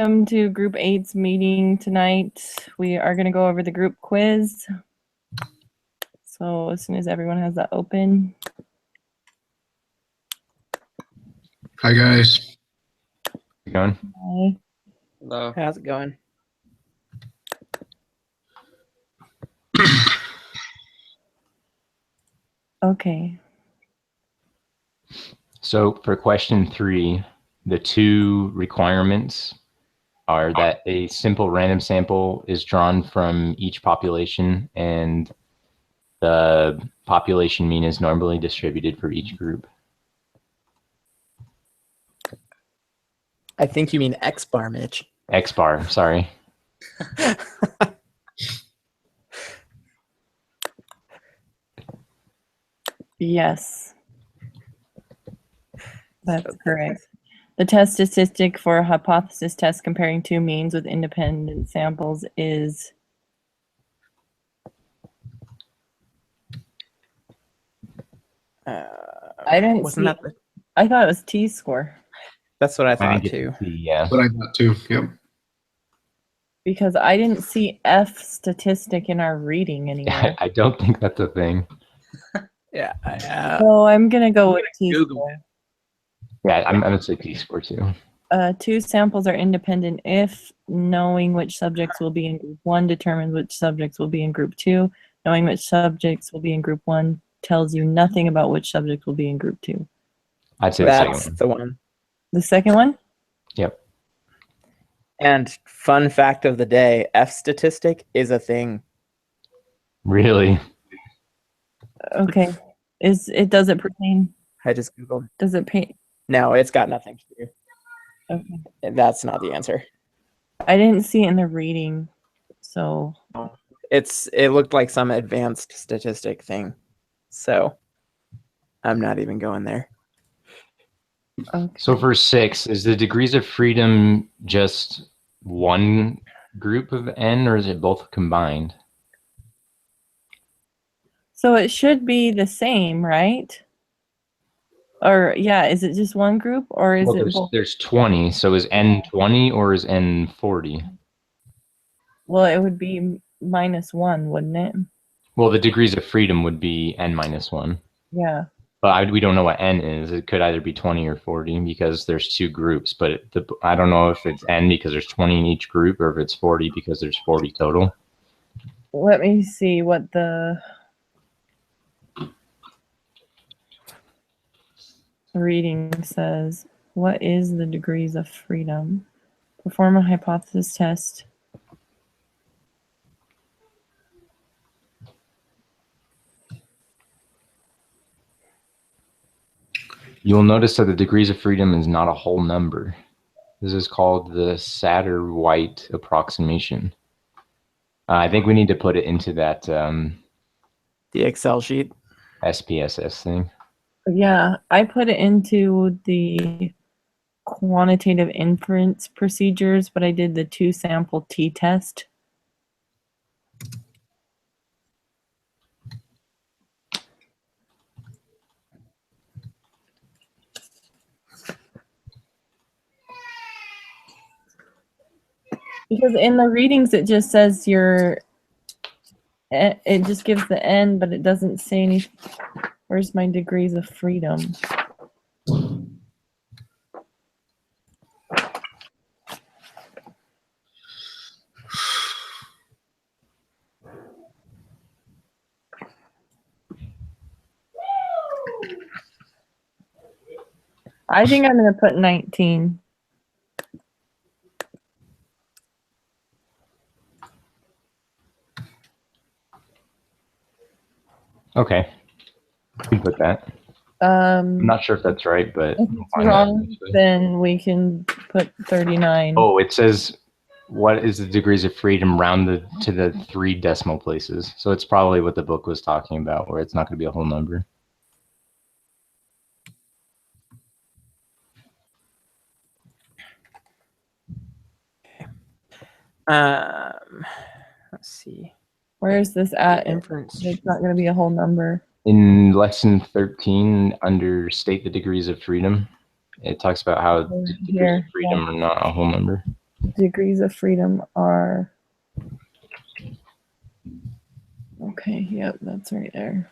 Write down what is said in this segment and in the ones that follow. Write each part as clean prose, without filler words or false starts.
Welcome to Group 8's meeting tonight. We are going to go over the group quiz. So as soon as everyone has that open. Hi, guys. How's it going? Hi. Hello. How's it going? Okay. So for question 3, the 2 requirements are that a simple random sample is drawn from each population and the population mean is normally distributed for each group. I think you mean X bar, Mitch. X bar, sorry. Yes. That's correct. The test statistic for a hypothesis test comparing 2 means with independent samples is I didn't Wasn't see. that the, I thought it was T-score that's what I I thought think too. it's the, yeah. What I got too. Yep. because I didn't see F statistic in our reading anywhere. I don't think that's a thing. Yeah. So I'm gonna go with Google T-score. Yeah, I'm gonna say T-score too. 2 samples are independent if knowing which subjects will be in group 1 determines which subjects will be in group 2. Knowing which subjects will be in group 1 tells you nothing about which subject will be in group 2. I'd say That's the second one. the one. The second one? Yep. And fun fact of the day, F statistic is a thing. Really? Okay. Does it pertain? I just Googled. Does it pay? No, it's got nothing to do. Okay. That's not the answer. I didn't see it in the reading, so It looked like some advanced statistic thing. So I'm not even going there. okay. So for 6, is the degrees of freedom just one group of n, or is it both combined? So it should be the same, right? Or yeah, is it just one group or is Well, it both? there's 20, so is n 20 or is n 40? Well, it would be -1, wouldn't it? Well, the degrees of freedom would be n minus 1. Yeah. But we don't know what n is. It could either be 20 or 40 because there's 2 groups. But I don't know if it's n because there's 20 in each group or if it's 40 because there's 40 total. Let me see what the reading says. What is the degrees of freedom? Perform a hypothesis test. You'll notice that the degrees of freedom is not a whole number. This is called the Satterwhite approximation. I think we need to put it into that The Excel sheet. SPSS thing. Yeah, I put it into the quantitative inference procedures, but I did the 2 sample t-test. Because in the readings, it just says it just gives the n, but it doesn't say any. Where's my degrees of freedom? I think I'm going to put 19. Okay. We can put that. I'm If not sure if that's right, but it's wrong, then we can put 39. Oh, it says what is the degrees of freedom rounded to the 3 decimal places. So it's probably what the book was talking about, where it's not going to be a whole number. Let's see. Where is this at? Inference. It's not going to be a whole number. In lesson 13, under state the degrees of freedom, it talks about how the degrees Here, of freedom are not a whole number. degrees of freedom are, okay, yep, that's right there.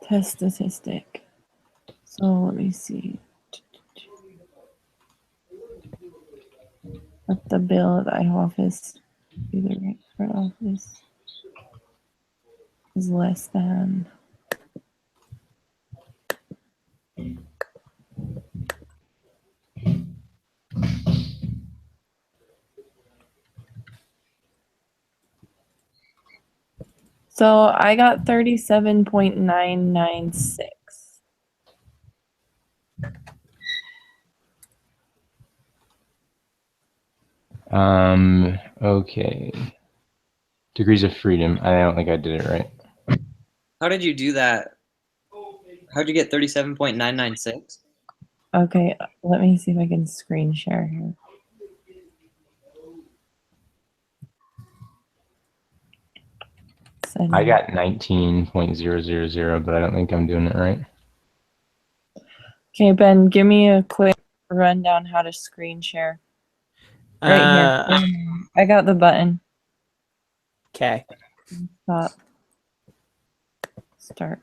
Test statistic. So let me see. At the bill at the Iowa office, either Rexford office is less than. So I got 37.996. Okay. Degrees of freedom. I don't think I did it right. How did you do that? How'd you get 37.996? Okay, let me see if I can screen share here. I got 19.000, but I don't think I'm doing it right. Okay, Ben, give me a quick rundown how to screen share. Right here. I got the button. Okay. Stop. Start.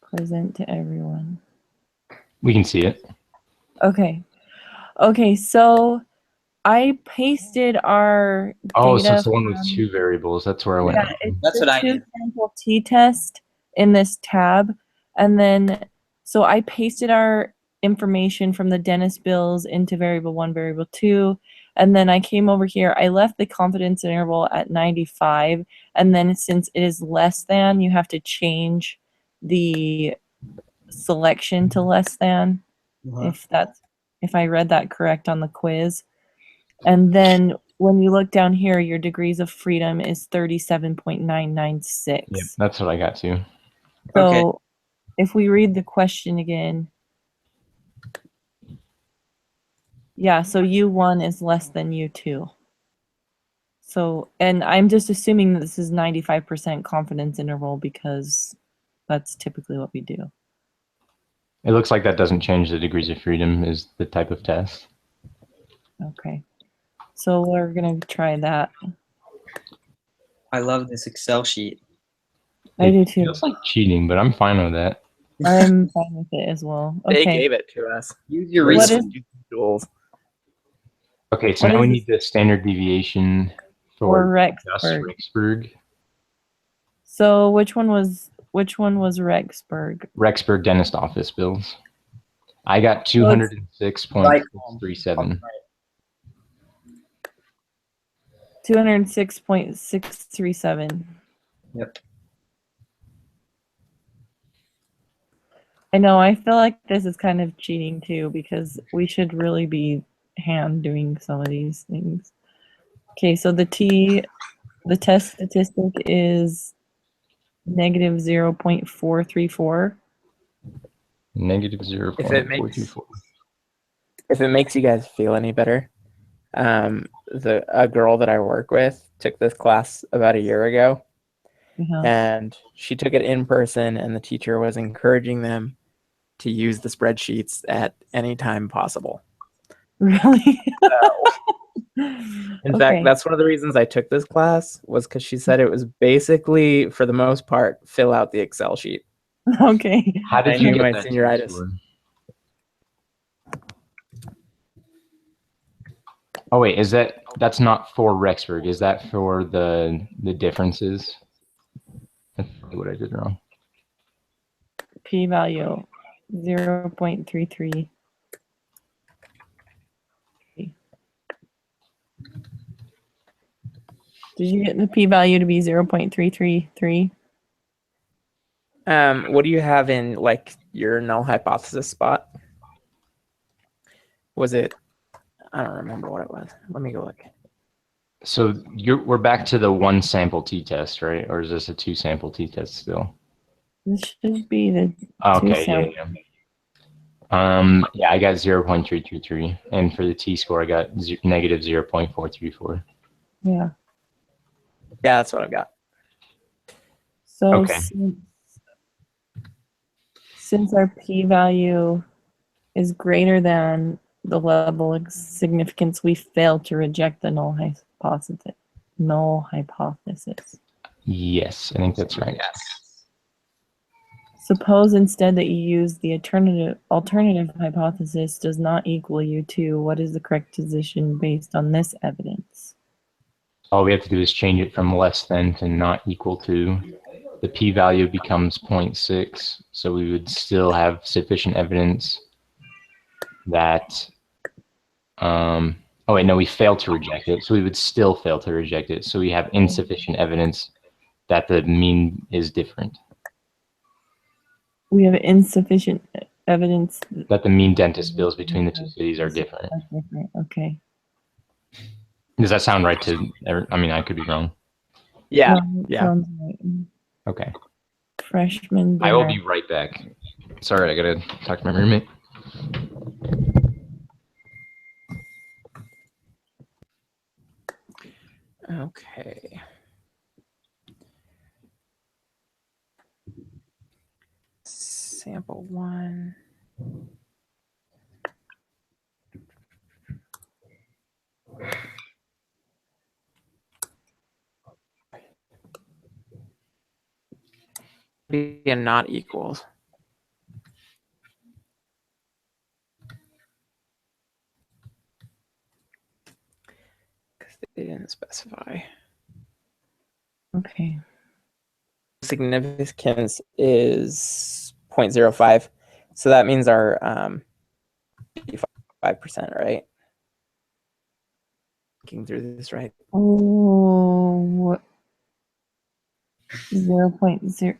Present to everyone. We can see it. Okay. Okay, so I pasted our Oh, so data. it's the one with from- two variables. That's where I went. Yeah, it's That's the what I two did. sample t-test in this tab. And then, so I pasted our information from the dentist bills into variable 1, variable 2. And then I came over here. I left the confidence interval at 95. And then since it is less than, you have to change the selection to less than, if I read that correct on the quiz. And then when you look down here, your degrees of freedom is 37.996. Yep, that's what I got too. So Okay. if we read the question again, yeah, so U1 is less than U2. So, and I'm just assuming that this is 95% confidence interval because that's typically what we do. It looks like that doesn't change the degrees of freedom is the type of test. Okay. So we're going to try that. I love this Excel sheet. I do too. Feels like cheating, but I'm fine with that. I'm fine with it as well. They Okay. gave it to us. Use your What research. is- Tools. Okay, so What now we is need the standard deviation Or for Gus Rexburg. Rexburg. So which one was Rexburg? Rexburg dentist office bills. I got 206.637. 206.637. Yep. I know, I feel like this is kind of cheating too because we should really be hand doing some of these things. Okay, so the test statistic is negative 0.434. Negative If it makes 0.424. if it makes you guys feel any better, a girl that I work with took this class about a year ago, Uh-huh. and she took it in person, and the teacher was encouraging them to use the spreadsheets at any time possible. Really? In fact, that's one of the reasons I took this class was because she said it was basically, for the most part, fill out the Excel sheet. Okay. How did I you knew get my that senioritis. score? Oh wait, that's not for Rexburg? Is that for the differences? That's probably what I did wrong. P-value 0.33. Did you get the p-value to be 0.333? What do you have in like your null hypothesis spot? Was it? I don't remember what it was. Let me go look. So we're back to the one sample t-test, right? Or is this a two sample t-test still? This should be the Okay, sample. yeah. Yeah, I got 0.323, and for the t-score, I got negative 0.434. Yeah. Yeah, that's what I've got. So Okay. since our p-value is greater than the level of significance, we fail to reject the null hypothesis. Null hypothesis. Yes, I think that's right. Suppose instead that you use the alternative hypothesis does not equal U2. What is the correct position based on this evidence? All we have to do is change it from less than to not equal to. The p-value becomes 0.6, so we would still have sufficient evidence that, oh wait, no, we failed to reject it, so we would still fail to reject it. So we have insufficient evidence that the mean is different, We have insufficient evidence that the mean dentist bills between the two cities are different. that's different. Okay. Does that sound right to, I mean, I could be wrong. Yeah. No, Yeah. sounds right. Okay. Freshman I will dinner. be right back. Sorry, I gotta talk to my roommate. Okay. Sample one. Be a not equals. Because they didn't specify. Okay. Significance is 0.05. So that means our 5%, right? Looking through this, right? Oh, 0.0.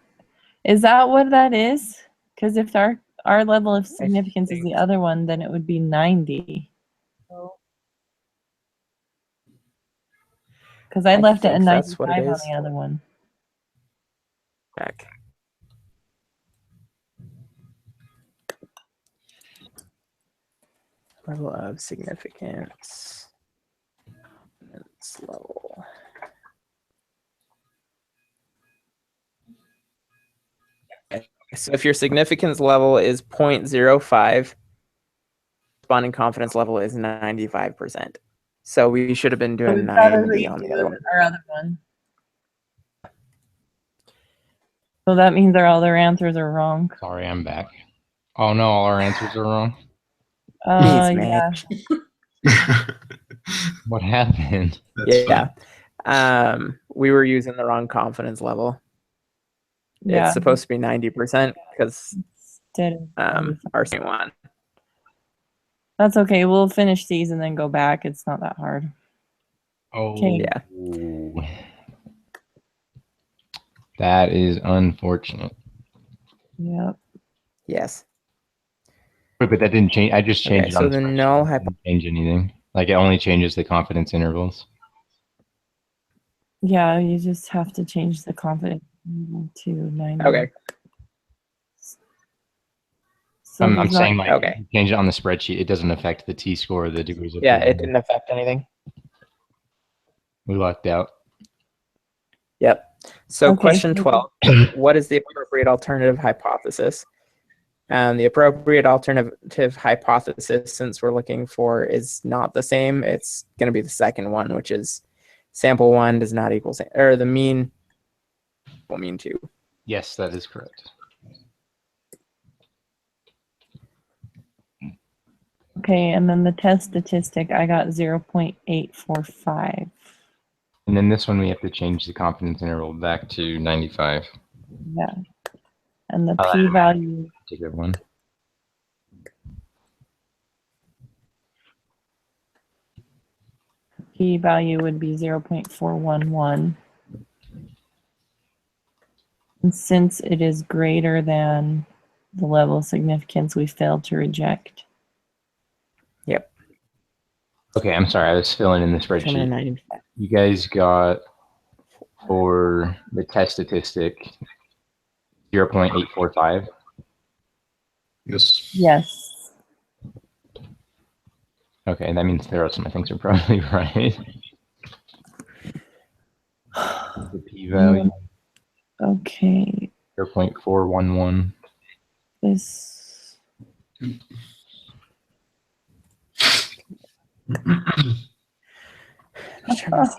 Is that what that is? Because if our level of significance is the think- other one, then it would be 90. Because I I left it at think that's what it 95 on is. the other one. Back. Level of significance. Confidence level. Okay, so if your significance level is 0.05, corresponding confidence level is 95%. So we should have been So doing we've got to 90 on the other redo one. our other one. So that means our other answers are wrong. Sorry, I'm back. Oh no, all our answers are wrong. Jeez, Yeah. man. What happened? That's fine. Yeah. We were using the wrong confidence level. Yeah. It's supposed to be 90% because Instead of 95. our second one. That's okay. We'll finish these and then go back. It's not that hard. Oh, Okay. Yeah. That is unfortunate. Yep. Yes. But that didn't change. I just changed Okay, it so on the spreadsheet. null It didn't change anything. Like it only changes the confidence intervals. Yeah, you just have to change the confidence level to 90. Okay. So I'm he's not- saying like Okay. if you change it on the spreadsheet, it doesn't affect the t-score or the degrees of Yeah, freedom. it didn't affect anything. We lucked out. Yep. So Okay, question so- 12, what is the appropriate alternative hypothesis? The appropriate alternative hypothesis, since we're looking for, is not the same. It's going to be the second one, which is sample one does not equal, or the mean will mean two. Yes, that is correct. Okay, and then the test statistic, I got 0.845. And then this one, we have to change the confidence interval back to 95. Yeah. And the Oh, p-value, Particular one. p-value would be 0.411. And since it is greater than the level of significance, we failed to reject. Okay, I'm sorry. I was filling in the Determine a spreadsheet. 95. You guys got for the test statistic 0.845. Yes. Yes. Okay, that means the rest of my things are probably right. The p-value. Okay, 0.411. this.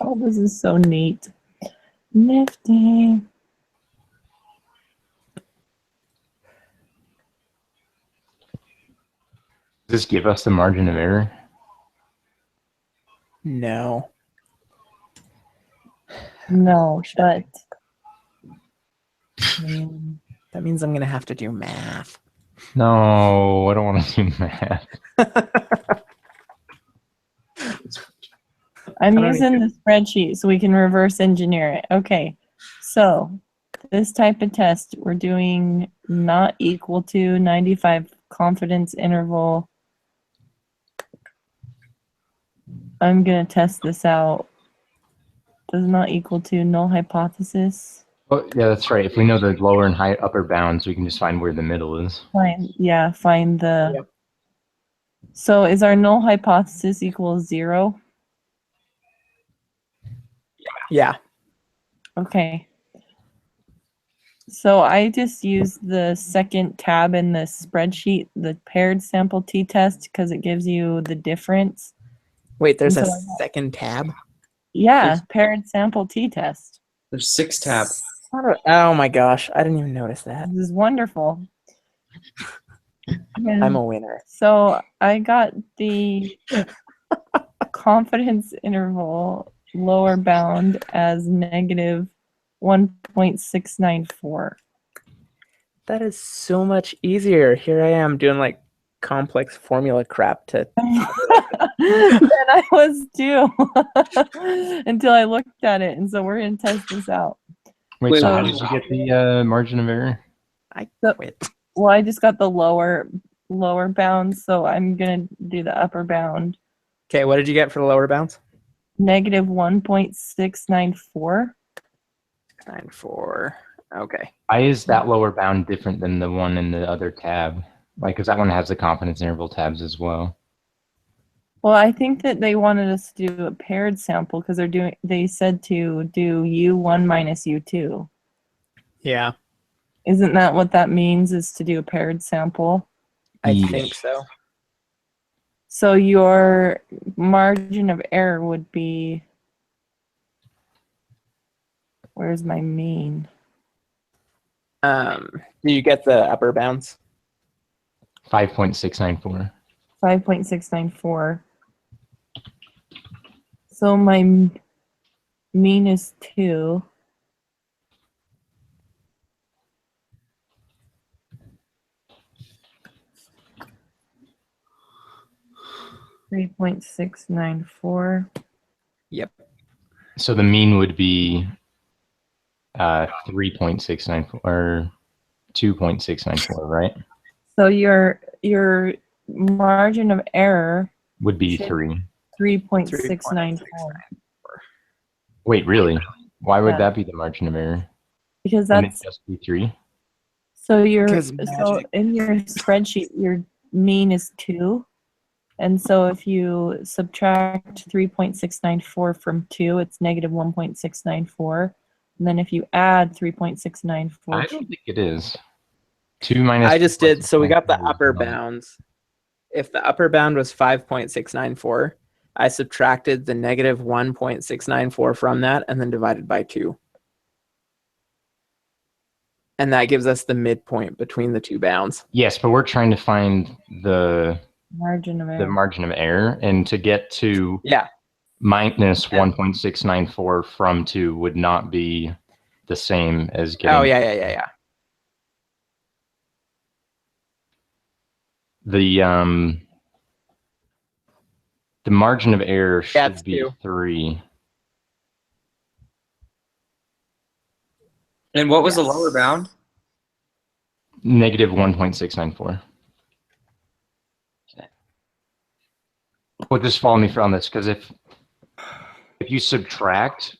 Oh, this is so neat. Nifty. Does this give us the margin of error? No. No, but That means I'm gonna have to do math. No, I don't want to do math. I'm I don't using the spreadsheet so we can reverse engineer it. Okay, so this type of test, we're doing not equal to 95 confidence interval. I'm going to test this out. Does not equal to null hypothesis. Oh, yeah, that's right. If we know the lower and high upper bounds, we can just find where the middle is. Find the. Yep. So is our null hypothesis equals 0? Yeah. Okay. So I just use the second tab in the spreadsheet, the paired sample t-test, because it gives you the difference. Wait, there's a So I second tab? Yeah, There's- paired sample t-test. There's 6 tab. Oh my gosh, I didn't even notice that. This is wonderful. I'm a winner. So I got the confidence interval lower bound as negative 1.694. That is so much easier. Here I am doing like complex formula crap to. And I was too until I looked at it. And so we're going to test this out. Wait, Wait, so how wait. did you get the margin of error? I So- quit. Well, I just got the lower bound. So I'm going to do the upper bound. Okay, what did you get for the lower bounds? Negative 1.694. 94. Okay. Why is that lower bound different than the one in the other tab? Like, because that one has the confidence interval tabs as well. Well, I think that they wanted us to do a paired sample because they said to do U1 minus U2. Yeah, Isn't that what that means, is to do a paired sample? I Yes. think so. So your margin of error would be, where's my mean? Do you get the upper bounds? 5.694. 5.694. So my mean is 2. $3.694. Yep. So the mean would be 3.694 or 2.694, right? So your margin of error, Would be Should- 3. 3.694. Wait, really? Why would Yeah. that be the margin of error? Because Wouldn't that's it just be 3? so Because so magic. in your spreadsheet your mean is 2. And so if you subtract 3.694 from 2, it's negative 1.694. And then if you add 3.694, I don't think it is. 2 minus. I just did. So we got the 2.694 is upper not- bounds. If the upper bound was 5.694, I subtracted the negative 1.694 from that and then divided by 2. And that gives us the midpoint between the two bounds. Yes, but we're trying to find the margin of error. margin of error, and to get to Yeah. minus Yeah. 1.694 from 2 would not be the same as getting Oh, yeah. the margin of error Yeah, should it's be 2. 3. And what was the Yes. lower bound? Negative 1.694. Okay. Well, just follow me on this, because if you subtract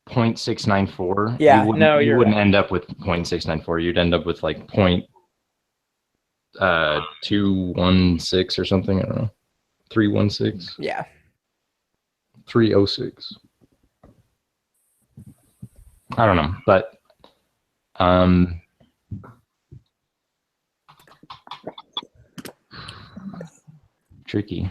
0.694, Yeah, you no, you're wouldn't right. end up with 0.694. You'd end up with like 216 or something. I don't know. 316, Yeah. 306. I don't know, but Um, tricky.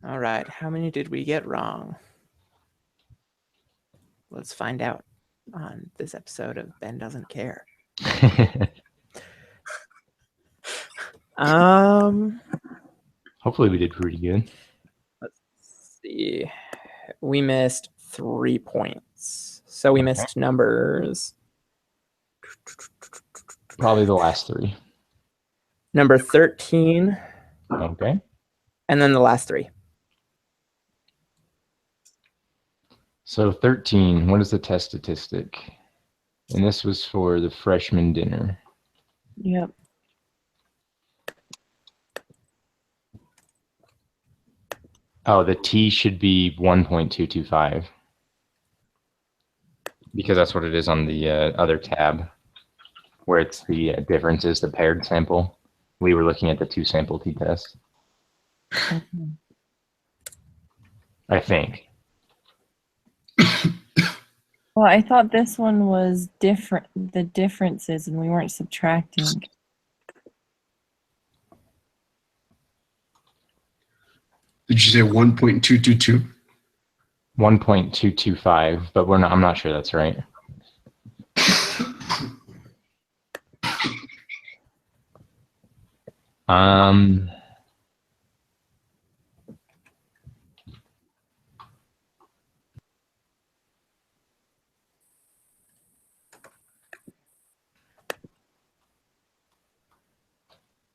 All right, how many did we get wrong? Let's find out on this episode of Ben Doesn't Care. Hopefully we did pretty good. Let's see. We missed 3 points. So we missed numbers Probably the last three. number 13 Okay. and then the last 3. So 13, what is the test statistic? And this was for the freshman dinner. Yep. Oh, the T should be 1.225. Because that's what it is on the other tab, where it's the difference is the paired sample. We were looking at the 2-sample t-test, Okay. I think. Well, I thought this one was different, the differences, and we weren't subtracting. Did you say 1.222? 1.225, but I'm not sure that's right. Um,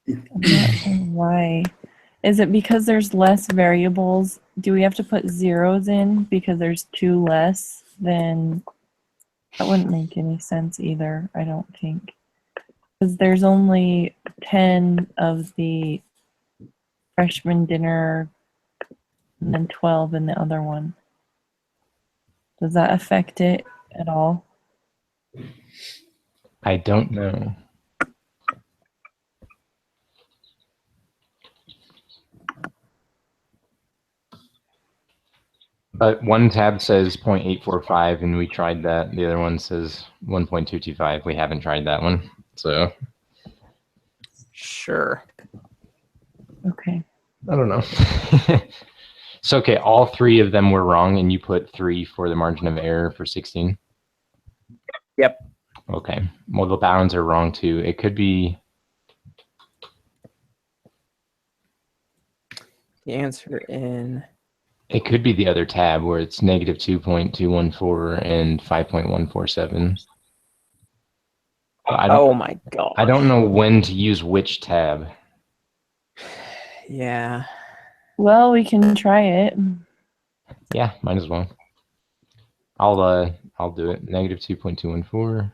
I'm not sure why. Is it because there's less variables? Do we have to put zeros in because there's 2 less? Then that wouldn't make any sense either, I don't think. Because there's only 10 of the freshman dinner and then 12 in the other one. Does that affect it at all? I don't know. But one tab says 0.845, and we tried that. The other one says 1.225. We haven't tried that one, so Sure. Okay. I don't know. So okay, all 3 of them were wrong, and you put 3 for the margin of error for 16. Yep. Okay. Well, the bounds are wrong too. It could be. The answer in It could be the other tab where it's negative 2.214 and 5.147. oh my god. I don't know when to use which tab. Yeah. Well, we can try it. Yeah, might as well. I'll do it. Negative 2.214.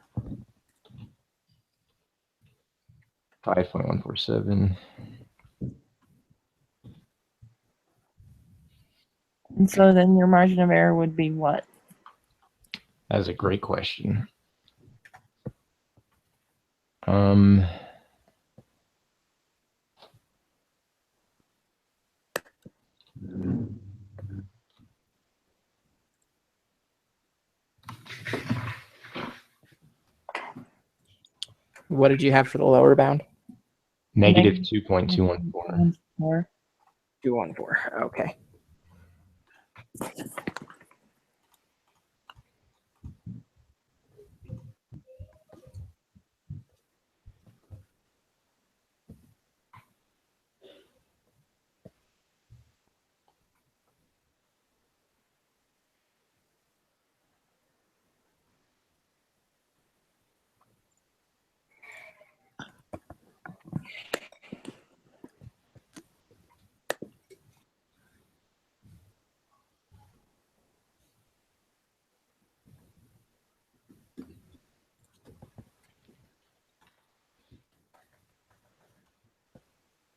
5.147. And so then your margin of error would be what? That is a great question. What did you have for the lower bound? Negative Negative 2.214. 214. Okay.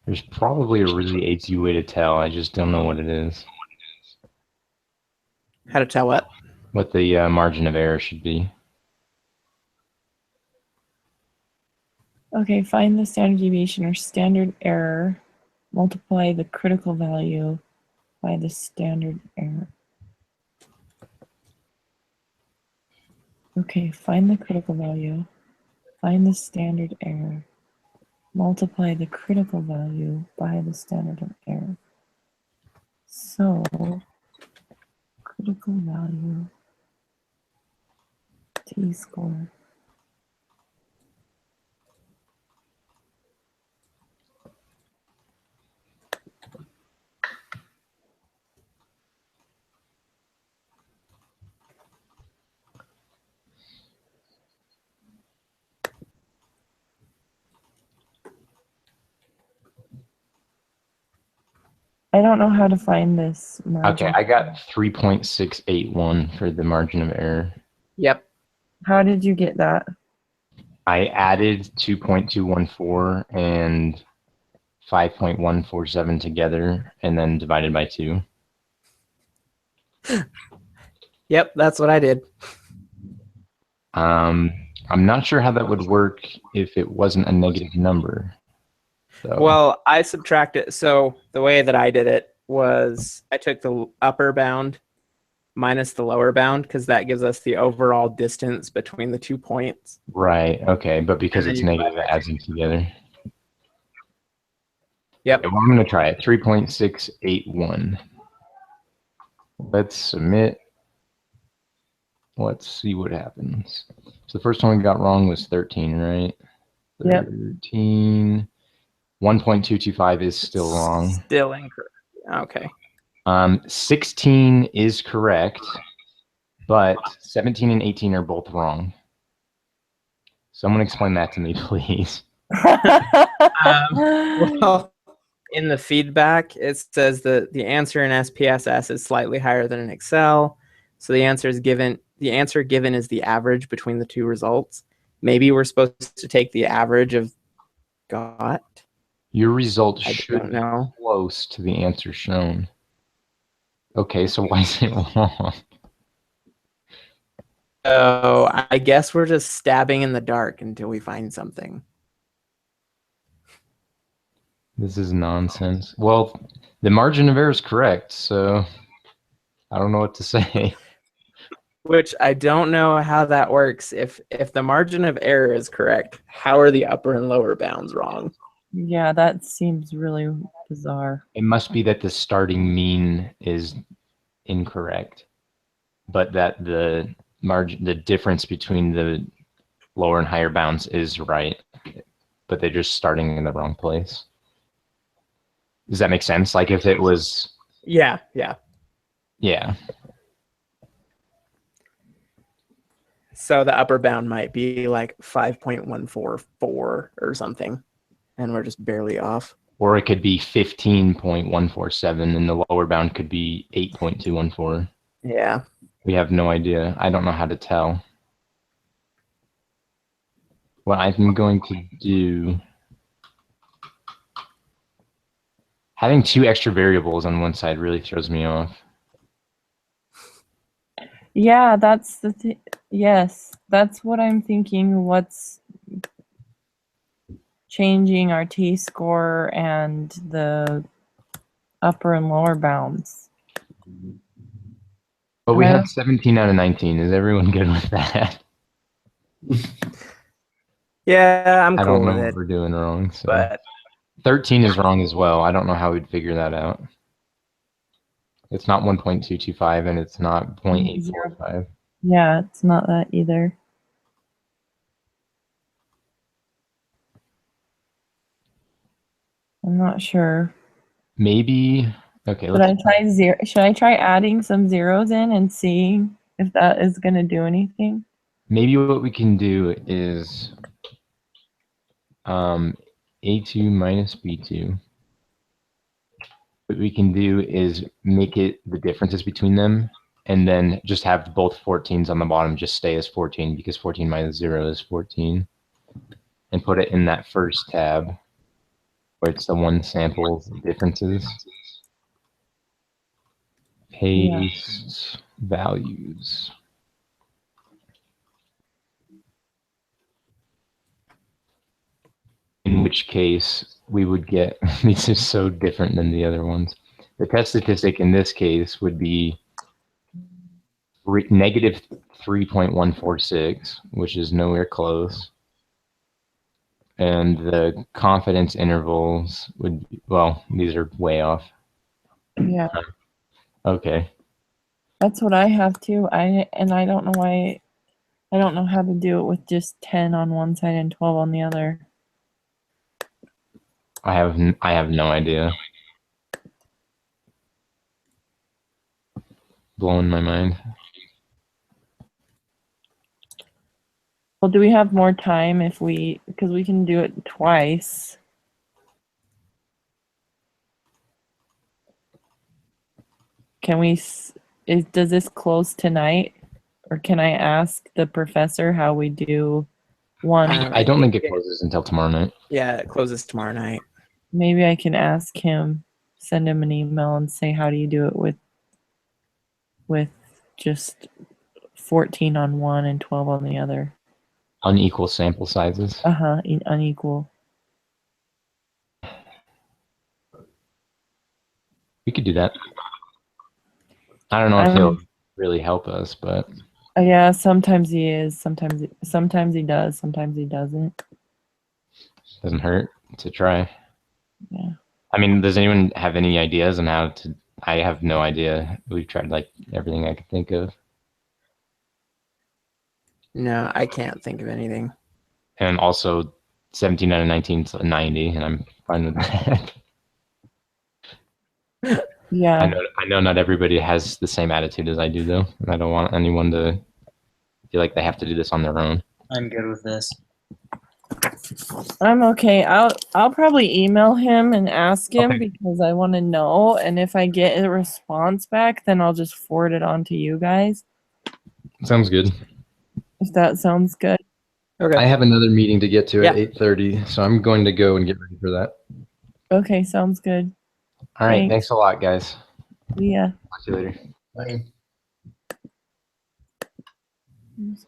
There's probably a really easy way to tell. I just don't know what it is. How to tell what? What the margin of error should be. Okay, find the standard deviation or standard error multiply the critical value by the standard error. Okay, find the critical value, find the standard error, multiply the critical value by the standard of error. So, critical value, t-score. I don't know how to find this margin. Okay, I got 3.681 for the margin of error. Yep. How did you get that? I added 2.214 and 5.147 together and then divided by 2. Yep, that's what I did. I'm not sure how that would work if it wasn't a negative number. So, Well, I subtracted. So the way that I did it was I took the upper bound minus the lower bound because that gives us the overall distance between the 2 points. right, okay, but because And then it's you negative, it adds them together. Yep. Okay, well, I'm going to try it. 3.681. Let's submit. Let's see what happens. So the first one we got wrong was 13, right? Yep. 13. 1.225 is still wrong. Still incorrect. Okay. 16 is correct, but 17 and 18 are both wrong. Someone explain that to me, please. Well, in the feedback, it says that the answer in SPSS is slightly higher than in Excel. So the answer given is the average between the two results. Maybe we're supposed to take the average of got. Your result I should don't be know. close to the answer shown. Okay, so why is it wrong? So I guess we're just stabbing in the dark until we find something. This is nonsense. Well, the margin of error is correct, so I don't know what to say. Which I don't know how that works. If the margin of error is correct, how are the upper and lower bounds wrong? Yeah, that seems really bizarre. It must be that the starting mean is incorrect, but that the margin, the difference between the lower and higher bounds is right, but they're just starting in the wrong place. Does that make sense? Like if it was, Yeah. yeah. So the upper bound might be like 5.144 or something, and we're just barely off. Or it could be 15.147 and the lower bound could be 8.214. Yeah. We have no idea. I don't know how to tell. What I'm going to do, having two extra variables on one side really throws me off. Yeah, that's the thing. Yes, that's what I'm thinking. What's changing our t-score and the upper and lower bounds? But we Yeah. had 17 out of 19. Is everyone good with that? Yeah, I'm I cool don't know with what it. we're doing wrong. So But 13 is wrong as well. I don't know how we'd figure that out. It's not 1.225 and it's not 0.845. Yeah, it's not that either. I'm not sure. Maybe, okay, Should I let's try zero? Should I try adding some zeros in and seeing if that is going to do anything? maybe what we can do is A2 minus B2. What we can do is make it the differences between them and then just have both 14s on the bottom just stay as 14 because 14 minus 0 is 14. And put it in that first tab where it's the one sample differences. Paste values. And which case we would get, these are so different than the other ones. The test statistic in this case would be negative 3.146, which is nowhere close. And the confidence intervals would be, well, these are way off. Yeah, Okay. that's what I have too. I don't know why. I don't know how to do it with just 10 on one side and 12 on the other. I have no idea. Blowing my mind. Well, do we have more time if because we can do it twice. Can we, does this close tonight? Or can I ask the professor how we do one? I don't think it closes until tomorrow night. Yeah, it closes tomorrow night. Maybe I can ask him, send him an email and say, how do you do it with just 14 on one and 12 on the other? Unequal sample sizes. Unequal. We could do that. I don't know if he'll really help us, but Yeah, sometimes he is. Sometimes he does. Sometimes he doesn't. doesn't hurt to try. Yeah. I mean, does anyone have any ideas on how to? I have no idea. We've tried like everything I could think of. No, I can't think of anything. And also 17 out of 19 is a 90, and I'm fine with that. Yeah. I know not everybody has the same attitude as I do, though, and I don't want anyone to feel like they have to do this on their own. I'm good with this. I'm okay. I'll probably email him and ask him Okay. because I want to know. And if I get a response back, then I'll just forward it on to you guys. Sounds good. If that sounds good. Okay. I have another meeting to get to at Yeah. 8:30, so I'm going to go and get ready for that. Okay, sounds good. All right. Thanks. Thanks a lot, guys. Yeah. Talk to you later. Bye.